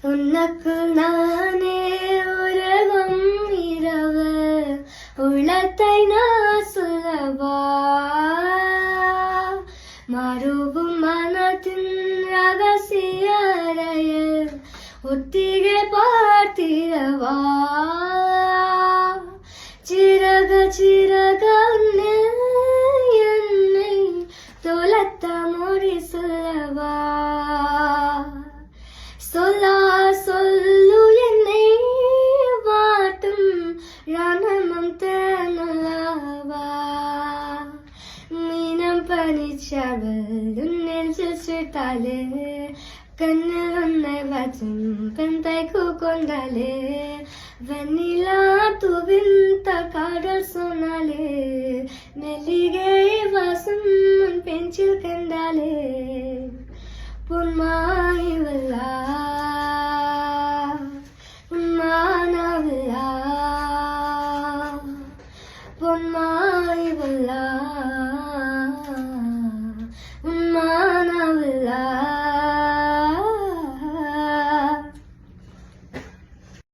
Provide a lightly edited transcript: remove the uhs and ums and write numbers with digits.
உனக்கு நானே உலகம் இரவு உள்ளத்தை நான் சொல்லவா மறுவும் மனத்தின் ரகசிய அறையில் ஒத்திகை பார்த்திடவா சிறக சிறக என்னை தொலைத்த மொழி சொல்லவா சொல்லா சொல்லு என்னை வாட்டும் ரணமம் தேனலவா மீனம் பனிச்சாவல் நெஞ்சில் சுட்டாலே கண்ணில் உன்னை வச்சும் பெண்தை கொண்டாலே வெண்ணிலா துவிந்த கடல் சொன்னாலே மெல்லிகை வாசம் உன் பெஞ்சில் கண்டாலே பொன்மாய்வல்லா உன்மானவல்லா பொன்மாய்வல்லா